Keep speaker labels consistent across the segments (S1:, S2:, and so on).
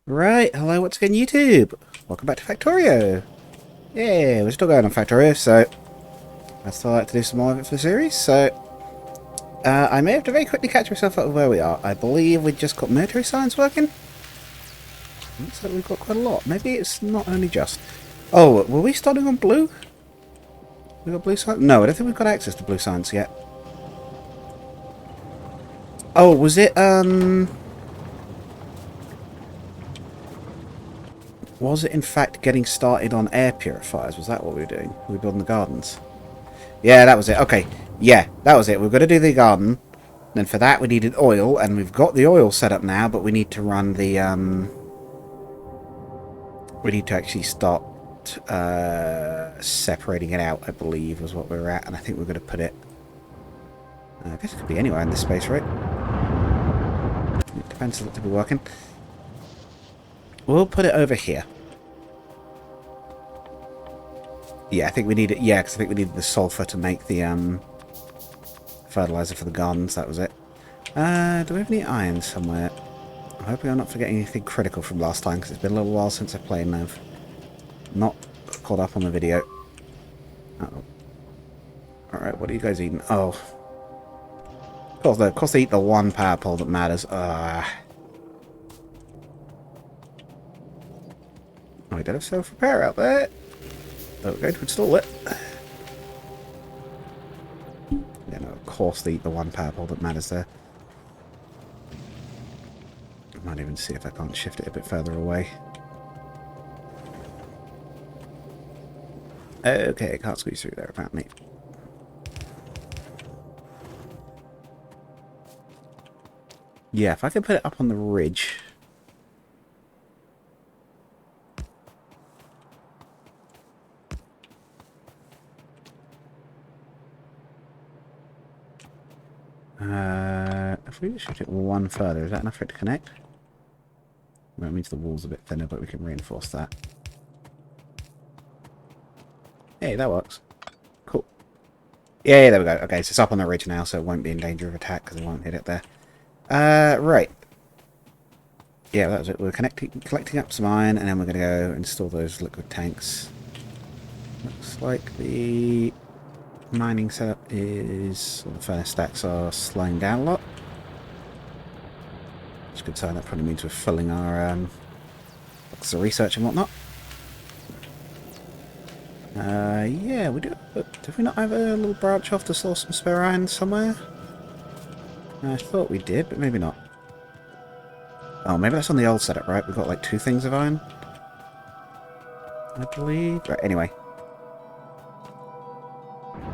S1: Right, hello once again YouTube. Welcome back to Factorio. Yeah, we're still going on Factorio, so I still like to do some more of it for the series, so I may have to very quickly catch myself up with where we are. I believe we just got military science working. Looks like we've got quite a lot. Maybe it's not only just... Oh, were we starting on blue? We got blue science? No, I don't think we've got access to blue science yet. Oh, was it, was it in fact getting started on air purifiers? Was that what we were doing? We were building the gardens? Yeah, that was it. Okay. Yeah, that was it. We're going to do the garden. Then for that we needed oil, and we've got the oil set up now, but we need to run the, we need to actually start, separating it out, I believe, was what we were at, and I think we're going to put it, I guess it could be anywhere in this space, right? It depends on it to be working. We'll put it over here. Yeah, I think we need it, yeah, because I think we needed the sulfur to make the, fertilizer for the gardens, that was it. Do we have any iron somewhere? I'm hoping I'm not forgetting anything critical from last time, because it's been a little while since I played and I've not caught up on the video. Uh-oh. Alright, what are you guys eating? Oh. Of course they eat the one power pole that matters. Oh, we did have self-repair out there. Oh, we're going to install it. Yeah, no, of course they eat the one power pole that matters there. I might even see if I can't shift it a bit further away. Okay, can't squeeze through there apparently. Yeah, if I could put it up on the ridge. If we shift it one further, is that enough for it to connect? Well, it means the wall's a bit thinner, but we can reinforce that. Hey, that works. Cool. Yeah, there we go. Okay, so it's up on the ridge now, so it won't be in danger of attack because it won't hit it there. Right. Yeah, that was it. We're collecting up some iron, and then we're going to go install those liquid tanks. Looks like the mining setup is... Well, the furnace stacks are slowing down a lot. It's a good sign. That probably means we're filling our boxes of research and whatnot. Yeah, we do. But did we not have a little branch off to source some spare iron somewhere? I thought we did, but maybe not. Oh, maybe that's on the old setup, right? We've got like 2 things of iron, I believe. Right, anyway.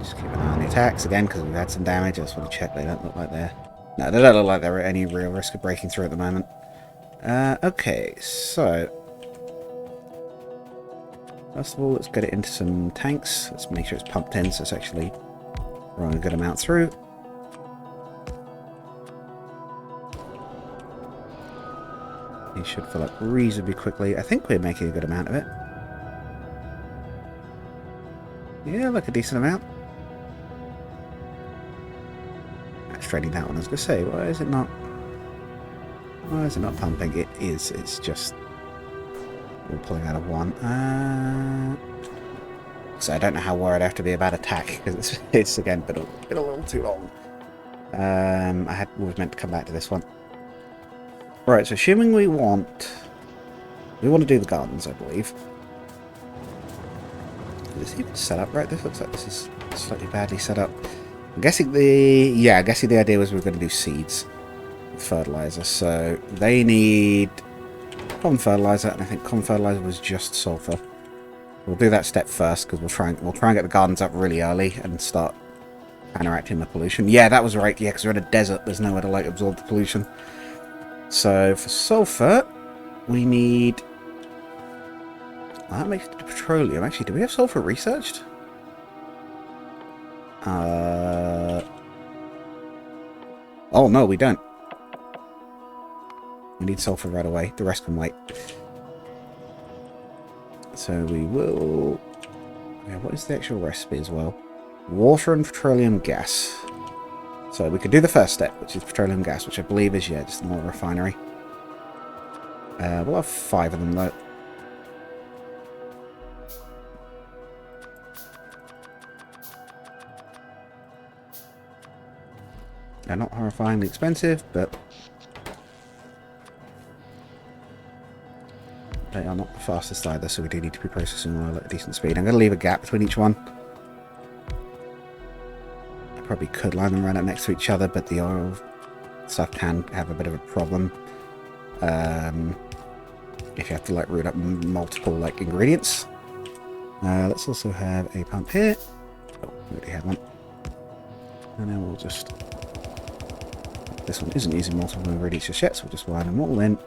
S1: Just keep an eye on the attacks again, because we've had some damage. I just want to check they don't look like they're... No, they don't look like they're at any real risk of breaking through at the moment. Okay, so... First of all, let's get it into some tanks. Let's make sure it's pumped in, so it's actually running a good amount through. It should fill up reasonably quickly. I think we're making a good amount of it. Yeah, like a decent amount. Trading that one. I was going to say, why is it not pumping? It is. It's just we're pulling out of one. So I don't know how worried I have to be about attack because it's again been a little too long. I was meant to come back to this one. Right. So assuming we want to do the gardens, I believe. Is this even set up right? This looks like this is slightly badly set up. I'm guessing the idea was we were going to do seeds with fertilizer, so they need common fertilizer, and I think common fertilizer was just sulfur. We'll do that step first because we'll try and get the gardens up really early and start counteracting the pollution. Yeah, that was right. Yeah, because we're in a desert. There's nowhere to like absorb the pollution. So for sulfur, we need. That makes it petroleum. Actually, do we have sulfur researched? Oh no, we don't. We need sulfur right away. The rest can wait. So we will... Yeah, what is the actual recipe as well? Water and petroleum gas. So we could do the first step, which is petroleum gas, which I believe is, yeah, just a more refinery. We'll have 5 of them though. They're not horrifyingly expensive, but they are not the fastest either, so we do need to be processing oil at a decent speed. I'm going to leave a gap between each one. I probably could line them right up next to each other, but the oil stuff can have a bit of a problem. If you have to like root up multiple like ingredients. Let's also have a pump here. Oh, we already had one. And then we'll just... This one isn't using multiple ingredients just yet, so we'll just wire them all in.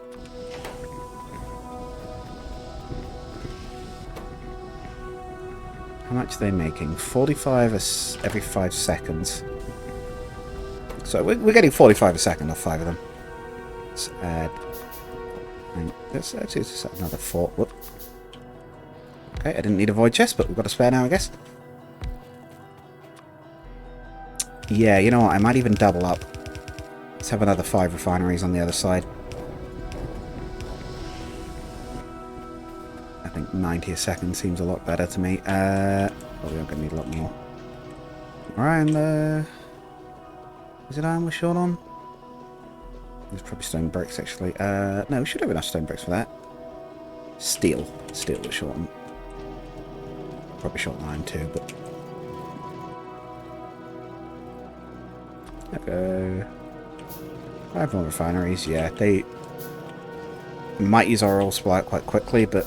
S1: How much are they making? 45 every 5 seconds. So we're getting 45 a second off 5 of them. Let's add... Let's actually just add another 4. Whoop. Okay, I didn't need a void chest, but we've got a spare now, I guess. Yeah, you know what? I might even double up. Let's have another 5 refineries on the other side. I think 90 a second seems a lot better to me. Well, we are going to need a lot more. Iron, is it iron we're short on? There's probably stone bricks, actually. No, we should have enough stone bricks for that. Steel. Steel we're short on. Probably short on iron too, but... There we go. 5 more refineries, yeah. They might use our oil supply quite quickly, but...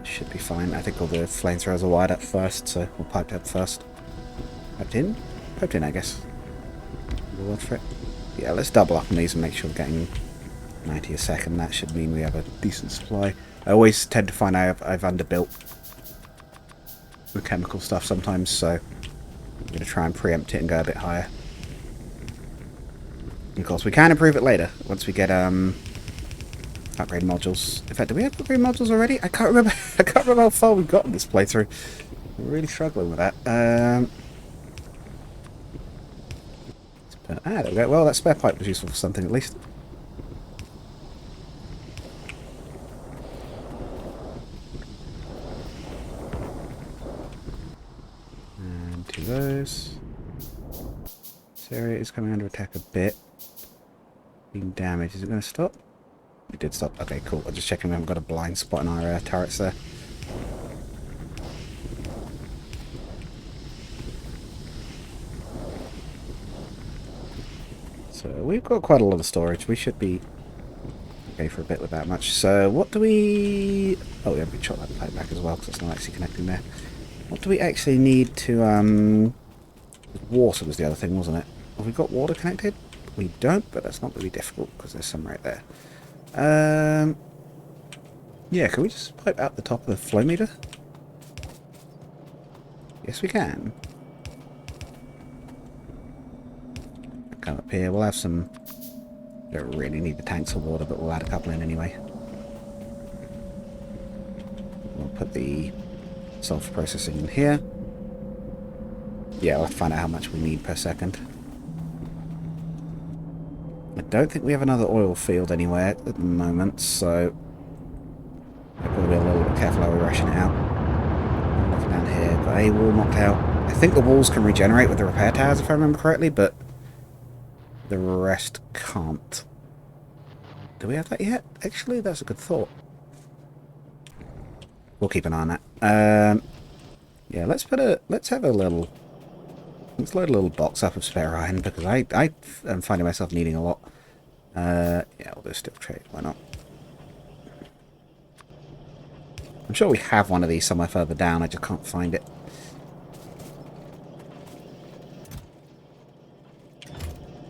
S1: It should be fine. I think all the flamethrowers are wired up first, so we'll pipe up first. Piped in? Piped in, I guess. Reward for it. Yeah, let's double up on these and make sure we're getting 90 a second. That should mean we have a decent supply. I always tend to find I've underbuilt the chemical stuff sometimes, so I'm going to try and preempt it and go a bit higher. Of course, we can improve it later once we get upgrade modules. In fact, do we have upgrade modules already? I can't remember. I can't remember how far we've got in this playthrough. I'm really struggling with that. There we go. Well, that spare pipe was useful for something at least. And 2 of those. This area is coming under attack a bit. Being damaged. Is it going to stop? It did stop. Okay, cool. I'll just check we haven't got a blind spot in our turrets there. So we've got quite a lot of storage. We should be okay for a bit with that much. So what do we... Oh, yeah, we shot that pipe back as well because it's not actually connecting there. What do we actually need to... Water was the other thing, wasn't it? Have we got water connected? We don't, but that's not really difficult because there's some right there. Yeah, can we just pipe out the top of the flow meter? Yes, we can. Come up here. We'll have some... Don't really need the tanks of water, but we'll add a couple in anyway. We'll put the sulfur processing in here. Yeah, we'll have to find out how much we need per second. I don't think we have another oil field anywhere at the moment, so I've got to be a little bit careful how we ration it out. Looking down here, got a wall knocked out. I think the walls can regenerate with the repair towers, if I remember correctly, but the rest can't. Do we have that yet? Actually, that's a good thought. We'll keep an eye on that. Yeah, let's have a little... Let's load a little box up of spare iron, because I am finding myself needing a lot. Yeah, we'll do a steel trade. Why not? I'm sure we have one of these somewhere further down. I just can't find it.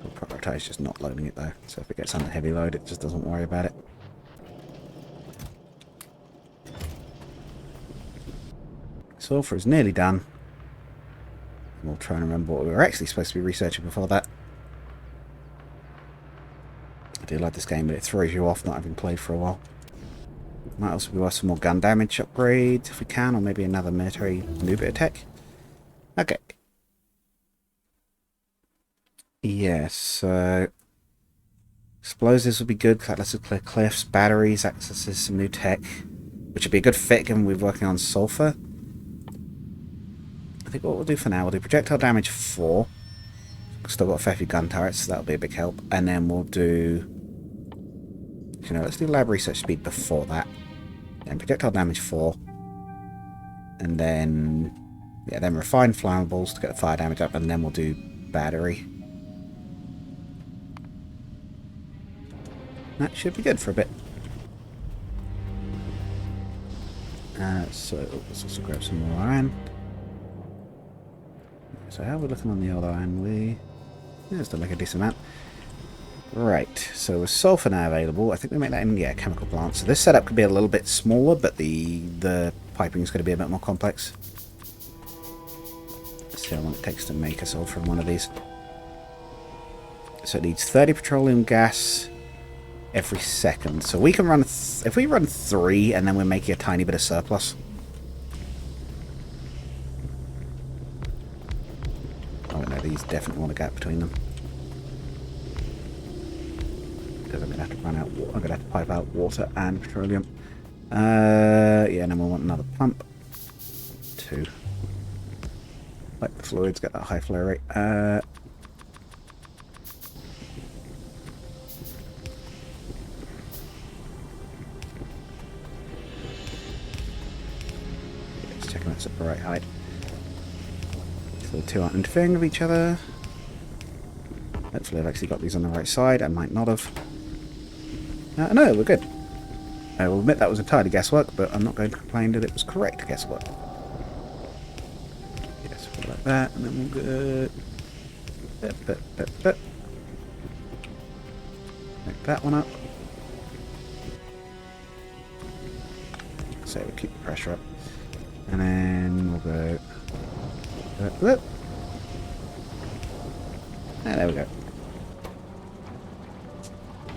S1: We'll prioritize just not loading it, though. So if it gets under heavy load, it just doesn't worry about it. Sulfur is nearly done. We'll try and remember what we were actually supposed to be researching before that. I do like this game, but it throws you off not having played for a while. Might also be worth some more gun damage upgrades if we can, or maybe another military new bit of tech. Okay. Yeah, so Explosives would be good, because that lets us clear cliffs. Batteries accesses some new tech, which would be a good fit given we're working on sulfur. I think what we'll do for now, we'll do projectile damage 4. Still got a fair few gun turrets, so that'll be a big help. And then we'll do... You know, let's do lab research speed before that. And projectile damage 4. And then... Yeah, then refine flammables to get the fire damage up, and then we'll do battery. That should be good for a bit. So let's also grab some more iron. So how are we looking on the old iron? Yeah, still make a decent amount. Right, so with sulfur now available, I think we make that in, yeah, chemical plants. So this setup could be a little bit smaller, but the piping is going to be a bit more complex. Let's see how long it takes to make a sulfur from one of these. So it needs 30 petroleum gas every second. So we can run, if we run 3 and then we're making a tiny bit of surplus. Oh no, these definitely want a gap between them. Because I'm going to have to run out, I'm going to have to pipe out water and petroleum. Yeah, and then we'll want another pump. 2. Like the fluids, get that high flow rate. Just checking that's at the right height. So the 2 aren't interfering with each other. Hopefully I've actually got these on the right side. I might not have. No, we're good. I will admit that was entirely guesswork, but I'm not going to complain that it was correct guesswork. Yes, we'll like that, and then we'll go... Make that one up. So we'll keep the pressure up. And then we'll go... there we go.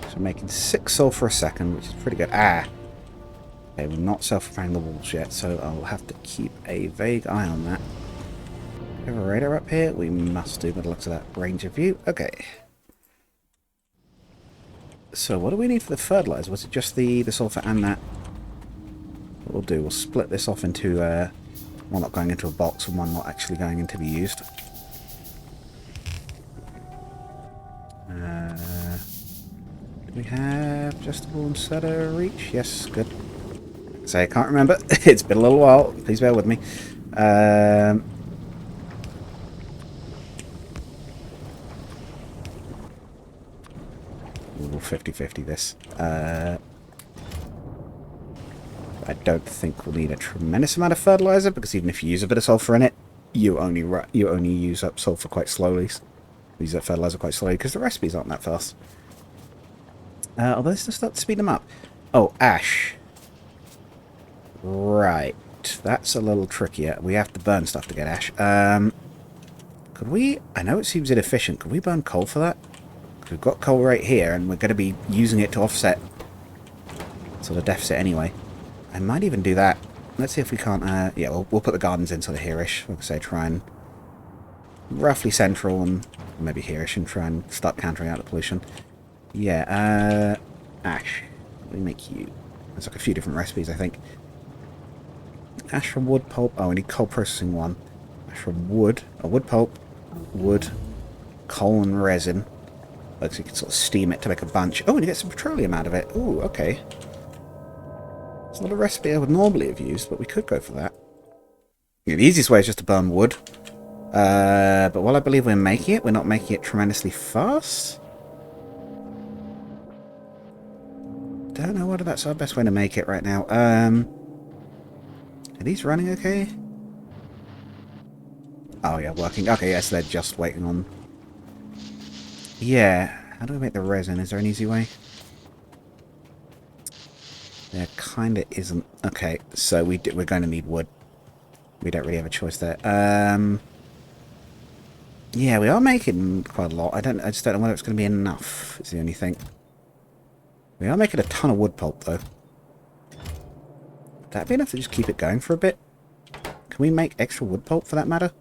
S1: So we're making 6 sulfur a second, which is pretty good. Okay, we're not self-repairing the walls yet, so I'll have to keep a vague eye on that. We have a radar up here? We must do, by the looks of that range of view. Okay. So what do we need for the fertilizer? Was it just the sulfur and that? What we'll do, we'll split this off into one not going into a box and one not actually going to be used. Do we have adjustable and setter reach? Yes, good. So I can't remember. It's been a little while. Please bear with me. We'll 50-50 this. I don't think we'll need a tremendous amount of fertilizer, because even if you use a bit of sulfur in it, you only use up sulfur quite slowly. Use that fertilizer quite slowly, because the recipes aren't that fast. Although this will start to speed them up. Oh, ash. Right. That's a little trickier. We have to burn stuff to get ash. Could we... I know it seems inefficient. Could we burn coal for that? Because we've got coal right here, and we're going to be using it to offset sort of deficit anyway. I might even do that. Let's see if we can't... yeah, we'll put the gardens in sort of here-ish. Like I say, try and... roughly central, and maybe here-ish, and try and start countering out the pollution. Yeah, ash. Let me make you... There's like a few different recipes, I think. Ash from wood pulp. Oh, we need coal processing 1. Ash from wood. Oh, wood pulp. Wood. Coal and resin. Like, so you can sort of steam it to make a bunch. Oh, and you get some petroleum out of it. Ooh, okay. It's not a recipe I would normally have used, but we could go for that. Yeah, the easiest way is just to burn wood. But while I believe we're making it, we're not making it tremendously fast. Don't know whether that's our best way to make it right now. Are these running okay? Oh yeah, working. Okay, yes, they're just waiting on... Yeah, how do we make the resin? Is there an easy way? There kinda isn't. Okay, so we're going to need wood. We don't really have a choice there. Yeah, we are making quite a lot. I just don't know whether it's going to be enough. It's the only thing. We are making a ton of wood pulp, though. Would that be enough to just keep it going for a bit? Can we make extra wood pulp, for that matter?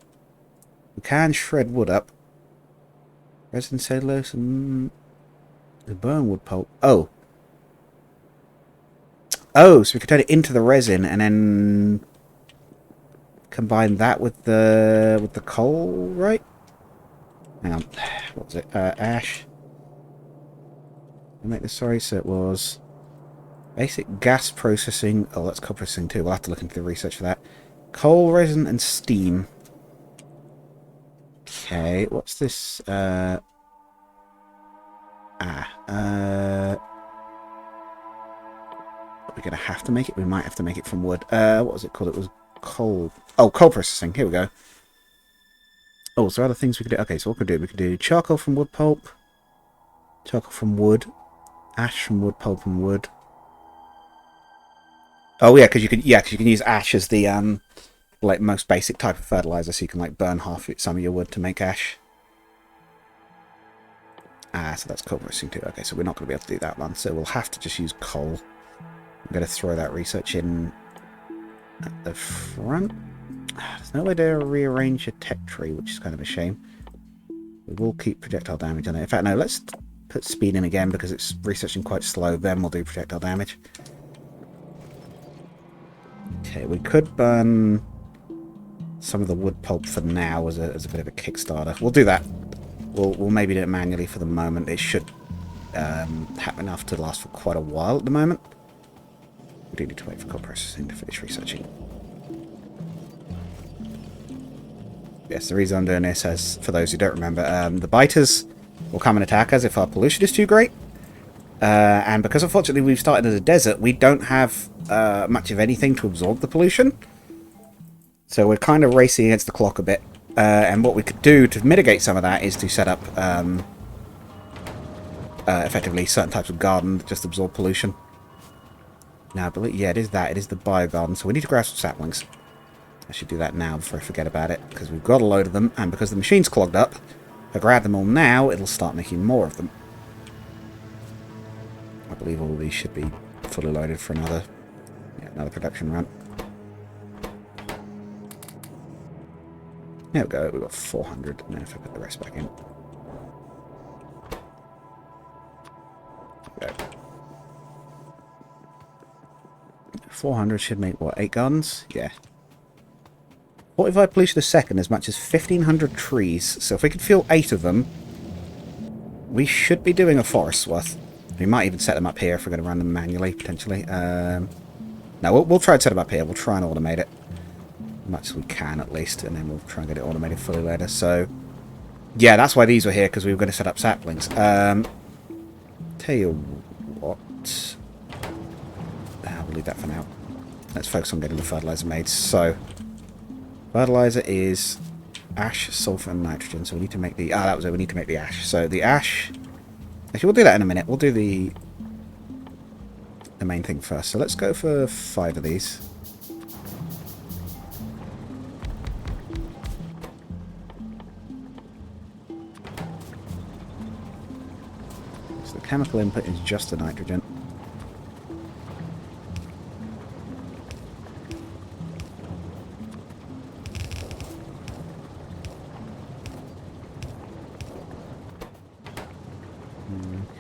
S1: We can shred wood up. Resin cellulose and... The burn wood pulp. Oh. Oh, so we could turn it into the resin and then combine that with the coal, right? Hang on. What was it? Ash. Make this, sorry, so it was basic gas processing. Oh, that's coal processing too. We'll have to look into the research for that. Coal, resin, and steam. Okay, what's this? We're gonna have to make it. We might have to make it from wood. What was it called? It was coal. Oh, coal processing. Here we go. Oh, so other things we could do. Okay, so what we could do charcoal from wood pulp, charcoal from wood, ash from wood pulp and wood. Oh yeah, because you can use ash as the like most basic type of fertilizer, so you can like burn some of your wood to make ash. So that's coal processing too. Okay, so we're not going to be able to do that one, so we'll have to just use coal. I'm going to throw that research in at the front. There's no way to rearrange a tech tree, which is kind of a shame. We will keep projectile damage on it. In fact, no, let's put speed in again because it's researching quite slow. Then we'll do projectile damage. Okay, we could burn some of the wood pulp for now as a bit of a Kickstarter. We'll do that. We'll maybe do it manually for the moment. It should have enough to last for quite a while at the moment. We do need to wait for coal processing to finish researching. Yes, the reason I'm doing this, as for those who don't remember, the biters will come and attack us if our pollution is too great. And because unfortunately we've started as a desert, we don't have much of anything to absorb the pollution. So we're kind of racing against the clock a bit. And what we could do to mitigate some of that is to set up effectively certain types of garden that just absorb pollution. Now, I believe, yeah, it is that. It is the biogarden. So we need to grab some saplings. I should do that now before I forget about it, because we've got a load of them, and because the machine's clogged up, if I grab them all now, it'll start making more of them. I believe all of these should be fully loaded for another production run. There we go, we've got 400, and then if I put the rest back in. There we go. 400 should make, what, 8 gardens? Yeah. 45 pollution a second, as much as 1,500 trees. So if we could fill 8 of them, we should be doing a forest worth. We might even set them up here if we're going to run them manually, potentially. No, we'll try and set them up here. We'll try and automate it. As much as we can, at least. And then we'll try and get it automated fully later. So, yeah, that's why these were here, because we were going to set up saplings. Tell you what. We'll leave that for now. Let's focus on getting the fertilizer made. So, fertilizer is ash, sulfur, and nitrogen. So we need to make the... that was it. We need to make the ash. So the ash... Actually, we'll do that in a minute. We'll do the main thing first. So let's go for 5 of these. So the chemical input is just the nitrogen.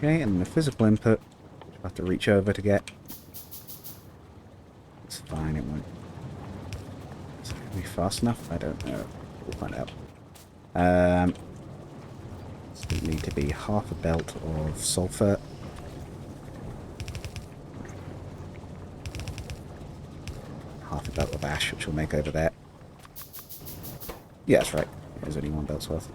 S1: Okay, and the physical input, I'll have to reach over to get. It's fine, it won't. Is it going to be fast enough? I don't know. We'll find out. So it need to be half a belt of sulfur. Half a belt of ash, which we'll make over there. Yeah, that's right. There's only 1 belt's worth.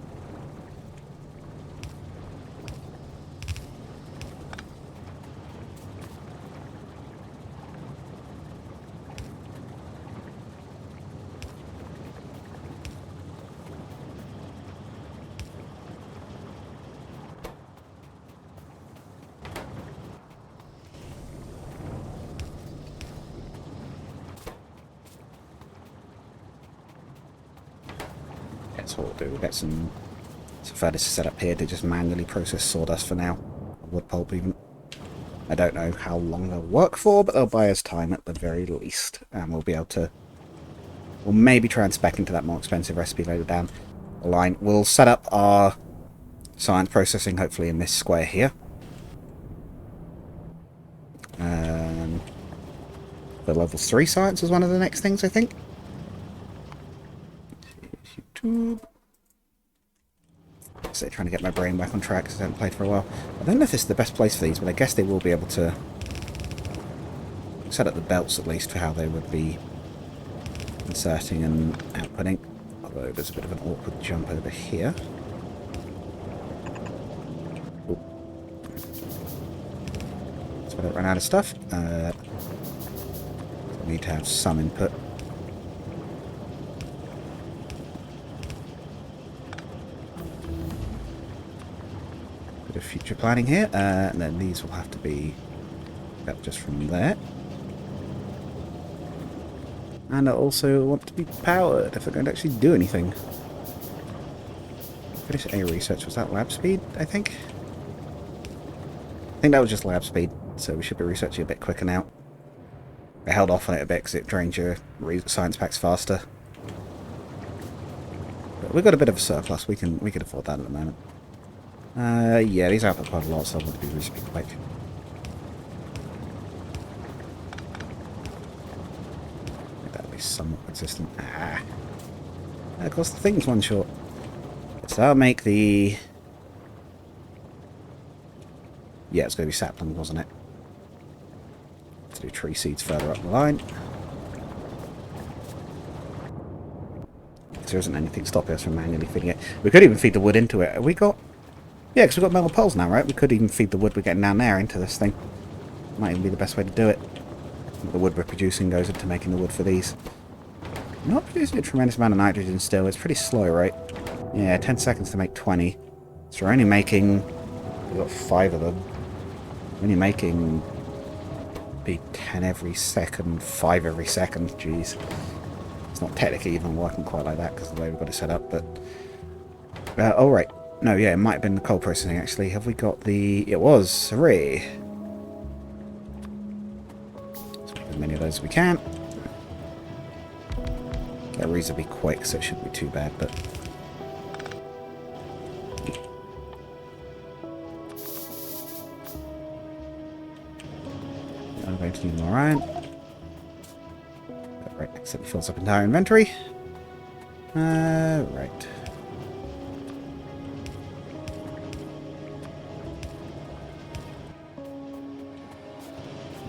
S1: That's what we'll do. We'll get some furnaces set up here to just manually process sawdust for now. Wood pulp even. I don't know how long they'll work for, but they'll buy us time at the very least. And we'll be able to... We'll maybe try and spec into that more expensive recipe later down the line. We'll set up our science processing, hopefully, in this square here. But level 3 science is one of the next things, I think. YouTube. So trying to get my brain back on track because I haven't played for a while. I don't know if this is the best place for these, but I guess they will be able to set up the belts at least for how they would be inserting and outputting. Although there's a bit of an awkward jump over here. Ooh. So I don't run out of stuff. I need to have some input. Bit of future planning here, and then these will have to be up just from there. And I also want to be powered if they're going to actually do anything. Finish A research. Was that lab speed, I think? I think that was just lab speed, so we should be researching a bit quicker now. I held off on it a bit because it drains your science packs faster. But we've got a bit of a surplus. We can afford that at the moment. Yeah, these output quite a lot, so I want to be reasonably quick. That'll be somewhat consistent. Of course, the thing's one short. So I'll make the... Yeah, it's going to be sapling, wasn't it? To do tree seeds further up the line. There isn't anything stopping us from manually feeding it. We could even feed the wood into it. Have we got... Yeah, because we've got metal poles now, right? We could even feed the wood we're getting down there into this thing. Might even be the best way to do it. The wood we're producing goes into making the wood for these. Not producing a tremendous amount of nitrogen still. It's pretty slow, right? Yeah, 10 seconds to make 20. So we're only making... We've got 5 of them. We're only making... Be 10 every second, 5 every second. Jeez. It's not technically even working quite like that because of the way we've got it set up, but... oh, right. No, yeah, it might have been the coal processing, actually. Have we got the... It was. Hooray. Let's make as many of those as we can. They're reasonably quick, so it shouldn't be too bad, but... I'm going to need more iron. Right, except it fills up entire inventory. Right.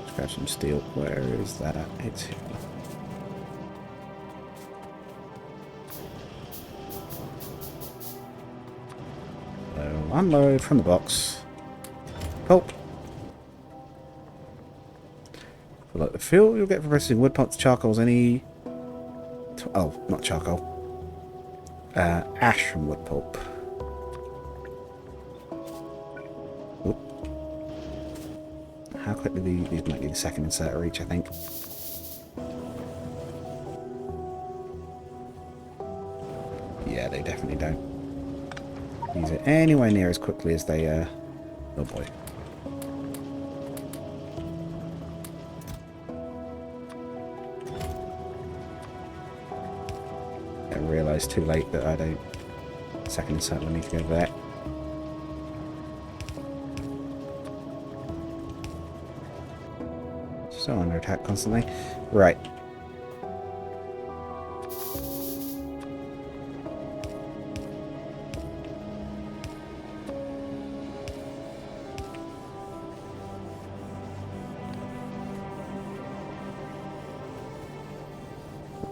S1: Let's grab some steel. Where is that at? It's here. So, unload from the box. Pulp. Like the fuel you'll get from processing wood pulp, charcoals, any... Oh, not charcoal. Ash from wood pulp. Oop. How quickly these might need a second inserter each, I think. Yeah, they definitely don't use it anywhere near as quickly as they... Oh boy. I realised too late that I don't... Second insert will need to go there. So under attack constantly. Right.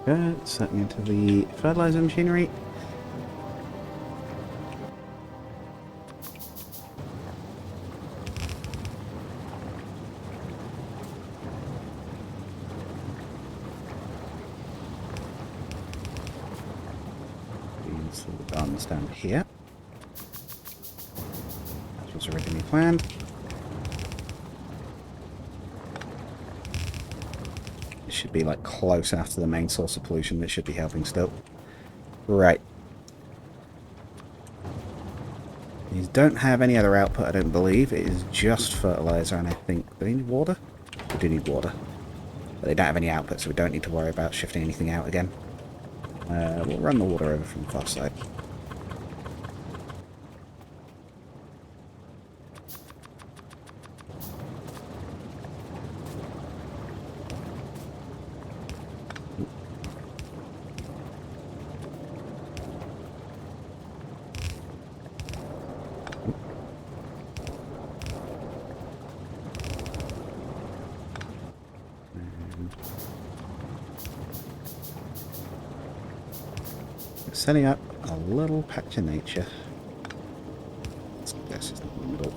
S1: Good. Setting into the fertilizer machinery. These little gardens down here. That was originally planned. Should be like close after the main source of pollution. That should be helping still. Right. These don't have any other output, I don't believe. It is just fertilizer, and I think... Do they need water? They do need water. But they don't have any output, so we don't need to worry about shifting anything out again. We'll run the water over from the far side. setting up a little patch of nature. That's just in the middle.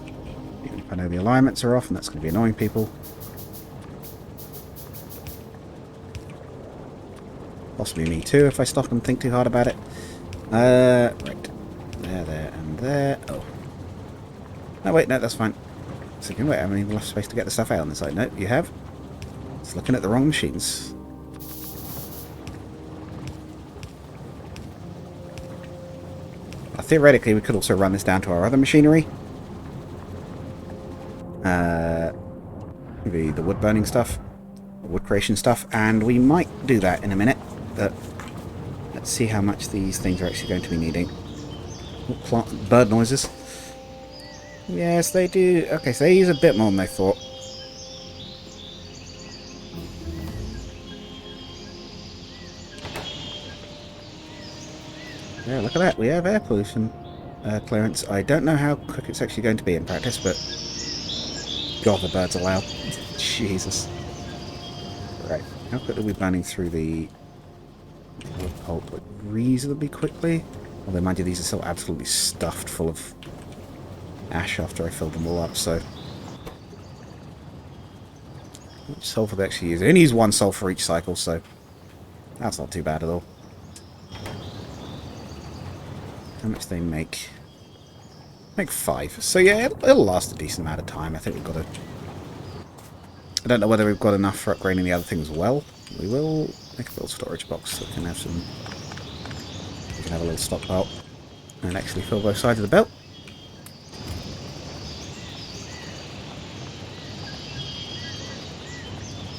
S1: Even if I know the alignments are off, and that's going to be annoying people. Possibly me too, if I stop and think too hard about it. Right. There, and there. Oh. No, wait, no, that's fine. So, wait, I haven't even enough space to get the stuff out on the side. No, you have. It's looking at the wrong machines. Theoretically, we could also run this down to our other machinery. Maybe the wood burning stuff, wood creation stuff, and we might do that in a minute. But let's see how much these things are actually going to be needing. Bird noises. Yes, they do. Okay, so they use a bit more than they thought. Yeah, look at that. We have air pollution clearance. I don't know how quick it's actually going to be in practice, but God, the birds are loud. Jesus. Right. How quickly are we burning through the wood pulp? Like, reasonably quickly? Although, mind you, these are still absolutely stuffed full of ash after I filled them all up, so... How much sulfur they actually use? They only use 1 sulfur each cycle, so... That's not too bad at all. How much they make? Make 5. So yeah, it'll last a decent amount of time. I think we've got to... I don't know whether we've got enough for upgrading the other things well. We will make a little storage box so we can have some... We can have a little stockpile. And actually fill both sides of the belt.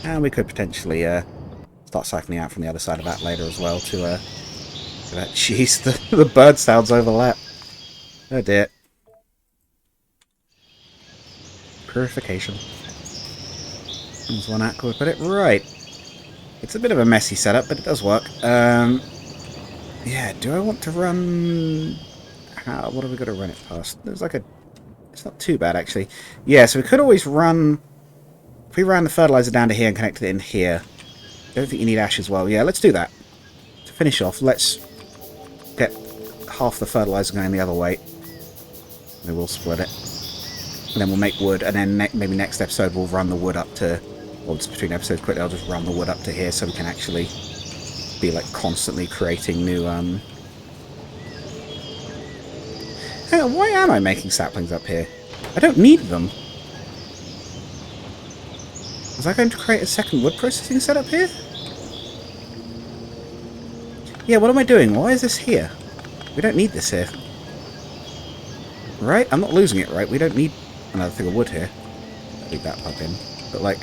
S1: And we could potentially start siphoning out from the other side of that later as well to... Jeez, the bird sounds overlap. Oh dear. Purification. There's one out, could we put it? Right. It's a bit of a messy setup, but it does work. Yeah, do I want to run... What are we going to run it past? There's like a... It's not too bad, actually. Yeah, so we could always run... If we ran the fertilizer down to here and connected it in here... I don't think you need ash as well. Yeah, let's do that. To finish off, let's... get half the fertilizer going the other way. Then we'll split it. And then we'll make wood, and then maybe next episode we'll run the wood up to... Or just between episodes quickly, I'll just run the wood up to here so we can actually be like constantly creating new... Hang on, why am I making saplings up here? I don't need them. Was I going to create a second wood processing setup here? Yeah, what am I doing? Why is this here? We don't need this here. Right? I'm not losing it, right? We don't need another thing of wood here. I'll leave that plugged in. But, like...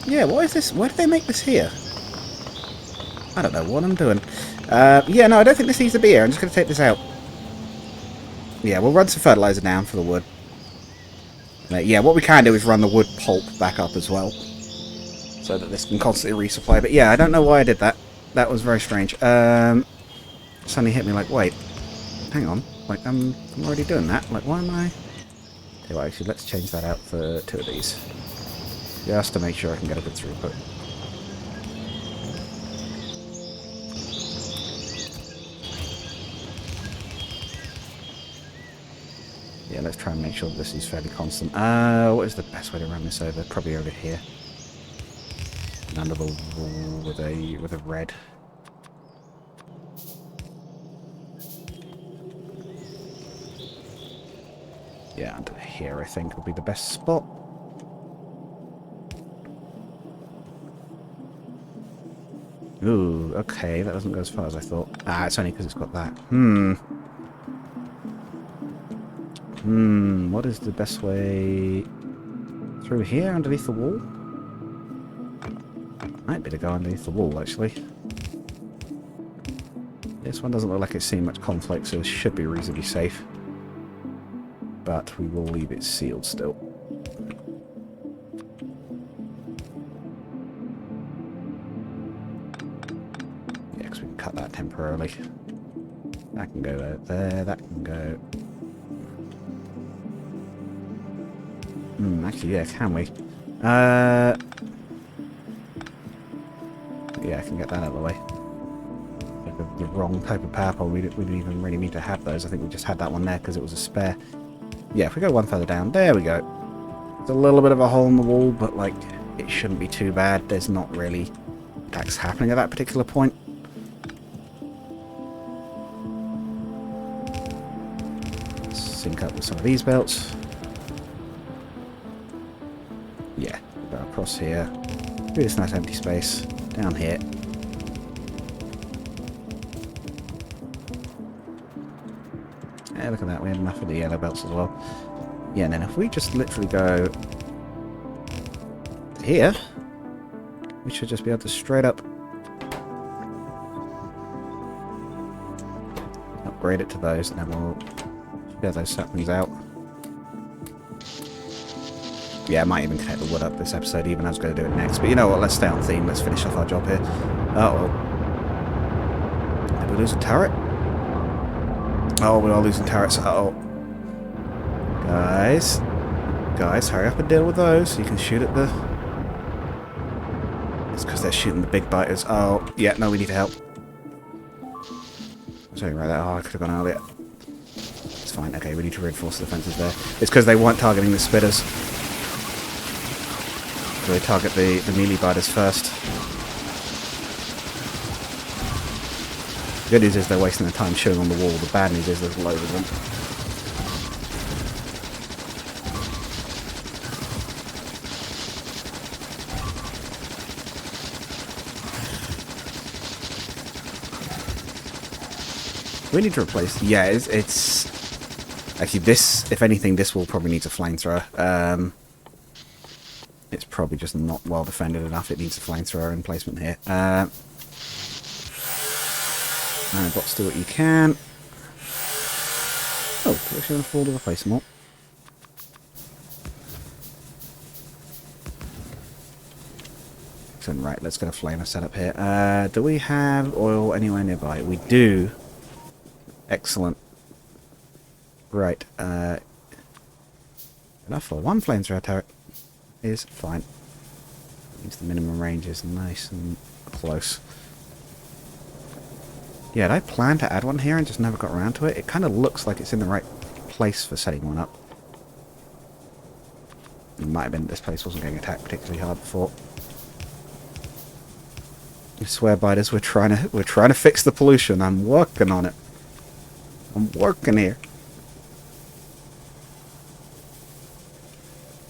S1: Yeah, why is this... Why did they make this here? I don't know what I'm doing. Yeah, no, I don't think this needs to be here. I'm just going to take this out. Yeah, we'll run some fertilizer down for the wood. Yeah, what we can do is run the wood pulp back up as well. So that this can constantly resupply. But yeah, I don't know why I did that. That was very strange. Suddenly hit me like, wait, hang on. Like, I'm already doing that. Like, why am I... Okay, well, actually, let's change that out for 2 of these. Just to make sure I can get a good throughput. Yeah, let's try and make sure that this is fairly constant. What is the best way to run this over? Probably over here. And under the wall with a red. Yeah, under here I think would be the best spot. Ooh, okay, that doesn't go as far as I thought. Ah, it's only because it's got that. What is the best way? Through here, underneath the wall? Might be to go underneath the wall, actually. This one doesn't look like it's seen much conflict, so it should be reasonably safe. But we will leave it sealed still. Yeah, because we can cut that temporarily. That can go there, that can go... actually, yeah, can we? Yeah, I can get that out of the way. the wrong type of power pole. We didn't even really need to have those. I think we just had that one there because it was a spare. Yeah, if we go one further down, there we go. It's a little bit of a hole in the wall, but like it shouldn't be too bad. There's not really attacks happening at that particular point. Let's sync up with some of these belts. Yeah, go across here. Through this nice empty space. Down here. Yeah, look at that. We had enough of the yellow belts as well. Yeah, and then if we just literally go here, we should just be able to straight up upgrade it to those, and then we'll get those saplings out. Yeah, I might even connect the wood up this episode, even. I was going to do it next. But you know what? Let's stay on theme. Let's finish off our job here. Uh-oh. Did we lose a turret? Oh, we are losing turrets. Uh-oh. Guys. Guys, hurry up and deal with those so you can shoot at the... It's because they're shooting the big biters. Oh, yeah, no, we need help. Sorry about that. Oh, I could have gone earlier. It's fine. Okay, we need to reinforce the defenses there. It's because they weren't targeting the spitters. So they target the melee biters first. The good news is they're wasting their time shooting on the wall. The bad news is there's loads of them. We need to replace... Yeah, it's... Actually, this... If anything, this will probably need a flamethrower. It's probably just not well defended enough. It needs a flamethrower in placement here. Bots, do what you can. Oh, we're actually going to fall to replace them all. Excellent, right, let's get a flamer set up here. Do we have oil anywhere nearby? We do. Excellent. Right, enough for one flamethrower turret is fine. Means the minimum range is nice and close. Yeah, I planned to add one here and just never got around to it. It kind of looks like it's in the right place for setting one up. It might have been this place wasn't getting attacked particularly hard before. I swear, biters, we're trying to fix the pollution. I'm working on it. I'm working here.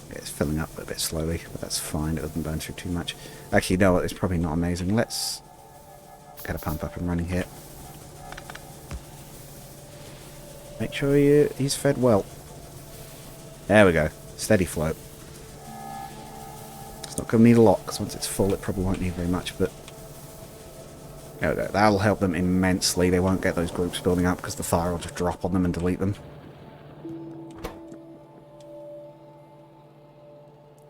S1: Yeah, it's filling up a bit slowly, but that's fine. It doesn't burn through too much. Actually, no, it's probably not amazing. Let's get a pump up and running here. Make sure he's fed well. There we go. Steady flow. It's not going to need a lot, because once it's full it probably won't need very much, but there we go. That'll help them immensely. They won't get those groups building up because the fire will just drop on them and delete them.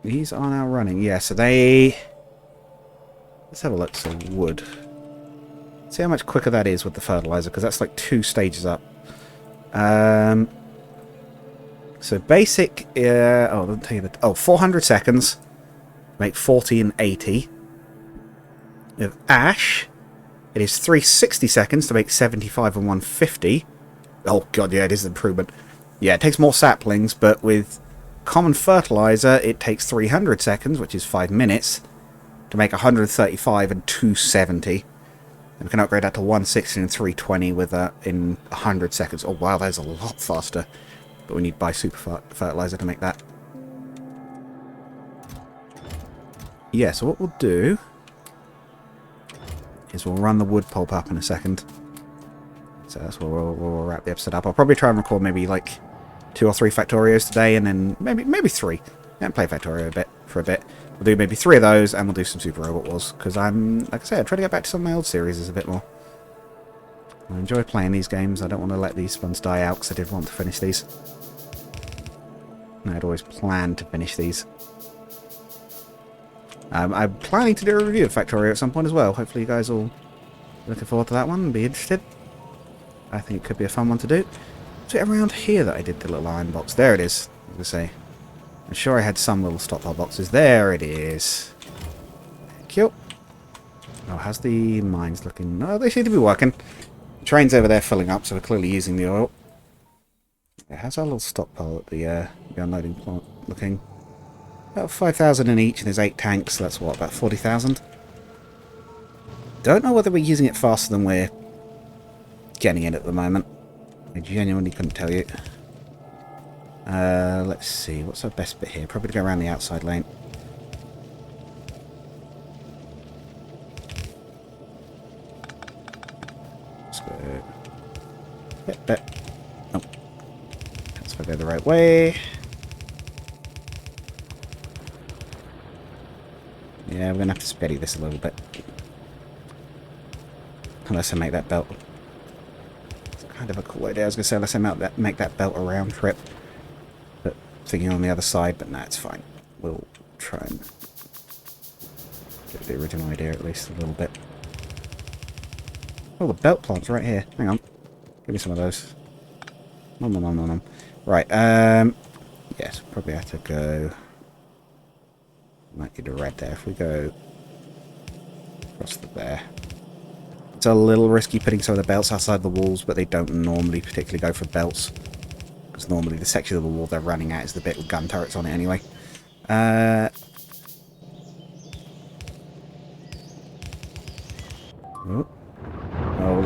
S1: These are now running. Yeah, so they... Let's have a look. So wood. See how much quicker that is with the fertilizer, because that's like 2 stages up. So basic, I'll tell you that. Oh, 400 seconds. Make 40 and 80. With ash, it is 360 seconds to make 75 and 150. Oh god, yeah, it is an improvement. Yeah, it takes more saplings, but with common fertilizer, it takes 300 seconds, which is 5 minutes, to make 135 and 270. And we can upgrade that to 160 and 320 with in 100 seconds. Oh wow, that is a lot faster. But we need to buy super fertilizer to make that. Yeah, so what we'll do is we'll run the wood pulp up in a second. So that's where we'll wrap the episode up. I'll probably try and record maybe like 2 or 3 Factorios today, and then maybe 3. And play Factorio for a bit. We'll do maybe 3 of those, and we'll do some Super Robot Wars, because I'm, like I said, I'm trying to get back to some of my old series a bit more. I enjoy playing these games. I don't want to let these ones die out, because I did want to finish these. And I'd always planned to finish these. I'm planning to do a review of Factorio at some point as well. Hopefully you guys all looking forward to that one and be interested. I think it could be a fun one to do. Is it around here that I did the little iron box? There it is, as I say. I'm sure I had some little stockpile boxes. There it is. Thank you. Oh, how's the mines looking? No, they seem to be working. Train's over there filling up, so we're clearly using the oil. Yeah, how's our little stockpile at the unloading plant looking? About 5,000 in each, and there's 8 tanks, so that's what, about 40,000? Don't know whether we're using it faster than we're getting it at the moment. I genuinely couldn't tell you. Let's see, what's our best bit here? Probably to go around the outside lane. Let's go. Yep. Oh. Let's go the right way. Yeah, we're going to have to steady this a little bit. Unless I make that belt. It's kind of a cool idea. I was going to say, unless I make that belt a round trip. But thinking on the other side, but nah, it's fine. We'll try and get the original idea at least a little bit. Oh, the belt plant's right here. Hang on. Give me some of those. Nom. Right, yes, probably have to go... Might need a red there. If we go across the there. It's a little risky putting some of the belts outside the walls, but they don't normally particularly go for belts. Because normally the section of the wall they're running at is the bit with gun turrets on it anyway. Oh,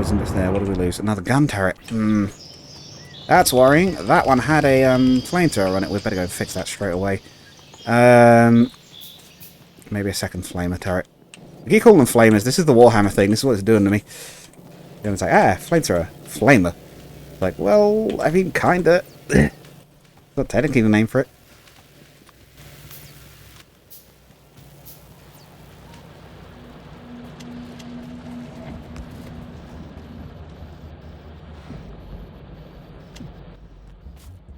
S1: isn't this there? What did we lose? Another gun turret. That's worrying. That one had a flamethrower on it. We'd better go fix that straight away. Maybe a second flamer turret. I keep calling them flamers. This is the Warhammer thing. This is what it's doing to me. Then it's like, flamethrower. Flamer. Like, well, I mean, kinda. Not technically the name for it.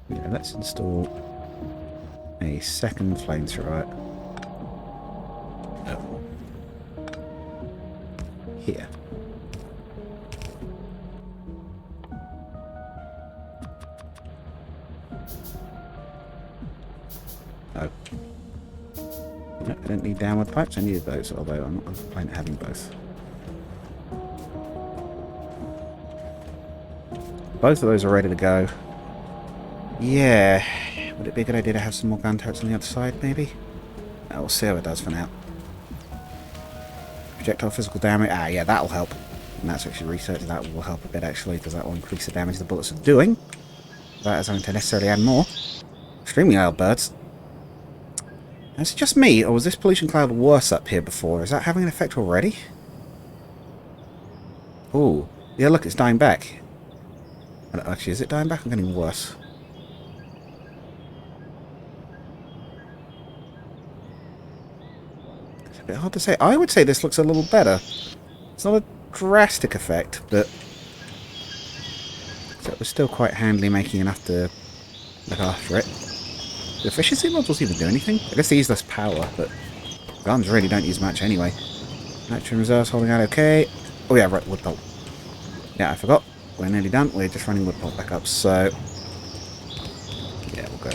S1: Yeah, let's install a second flamethrower. Here. Oh. No, I don't need downward pipes, I needed those, although I'm not planning on having both. Both of those are ready to go. Yeah. Would it be a good idea to have some more gun turrets on the other side, maybe? We'll see how it does for now. Projectile physical damage. Yeah, that'll help. And that's actually research. That will help a bit, actually, because that will increase the damage the bullets are doing. That is going to necessarily add more. Extremely oil birds. Is it just me, or was this pollution cloud worse up here before? Is that having an effect already? Ooh. Yeah, look, it's dying back. Actually, is it dying back? I'm getting worse. It's a bit hard to say. I would say this looks a little better. It's not a drastic effect, but so it was still quite handily making enough to look after it. Do efficiency modules even do anything? I guess they use less power, but guns really don't use much anyway. Nitrogen reserves holding out okay. Oh yeah, right, wood pulp. Yeah, I forgot. We're nearly done. We're just running wood pulp back up, so yeah, we'll go.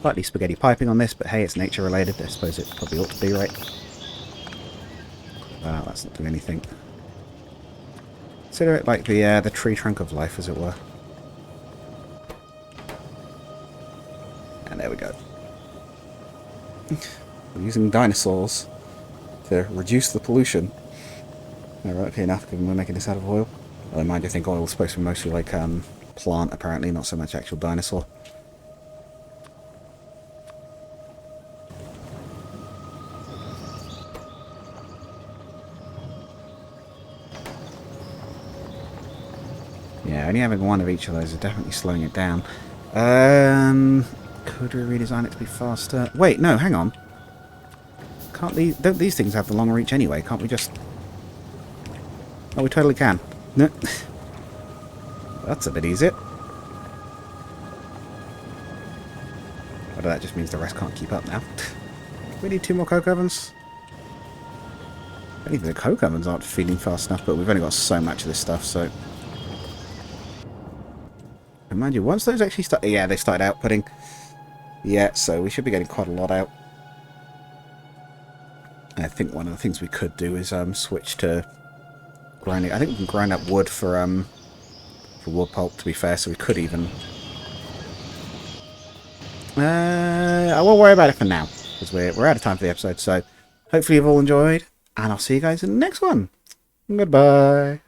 S1: Slightly spaghetti piping on this, but hey, it's nature related. I suppose it probably ought to be, right? Wow, that's not doing anything. Consider it like the tree trunk of life, as it were. And there we go. We're using dinosaurs to reduce the pollution. Ironically enough, given we're making this out of oil. Although, mind you, I think oil is supposed to be mostly like plant, apparently, not so much actual dinosaur. Yeah, only having one of each of those is definitely slowing it down. Could we redesign it to be faster? Wait, no, hang on. Can't don't these things have the long reach anyway? Can't we just... Oh, we totally can. No. That's a bit easier. Although that just means the rest can't keep up now. We need 2 more coke ovens. I think the coke ovens aren't feeding fast enough, but we've only got so much of this stuff, so... And mind you, once those actually start... Yeah, they started outputting. Yeah, so we should be getting quite a lot out. I think one of the things we could do is switch to grinding. I think we can grind up wood for wood pulp, to be fair, so we could even... I won't worry about it for now, because we're out of time for the episode, so hopefully you've all enjoyed, and I'll see you guys in the next one. Goodbye.